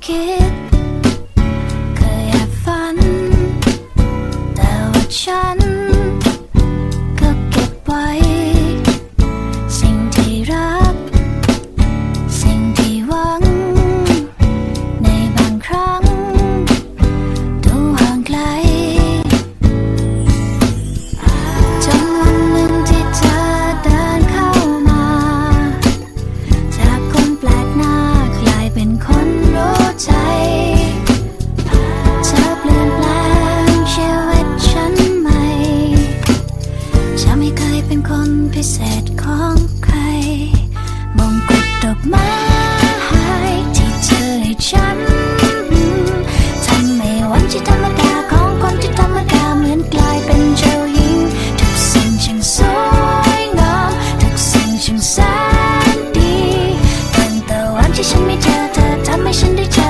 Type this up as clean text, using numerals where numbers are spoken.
คิดเคยแอบฝันแต่ว่าฉันก็เก็บไว้สิ่งที่รักสิ่งที่หวังในบางครั้งดูห่างไกลจนวันหนึ่งที่เธอเดินเข้ามาจากคนแปลกหน้ากลายเป็นคนรู้ใจเธอเปลี่ยนแปลงชีวิตฉันใหม่ฉันไม่เคยเป็นคนพิเศษของใครมงกุฎดอกไม้ที่เธอให้ฉันทำให้วันที่ธรรมดาของคนที่ธรรมดาเหมือนกลายเป็นเจ้าหญิงทุกสิ่งช่างสวยงามทุกสิ่งช่างแสนดีตั้งแต่วันที่ฉันมีเธอทำให้ฉันได้เจอ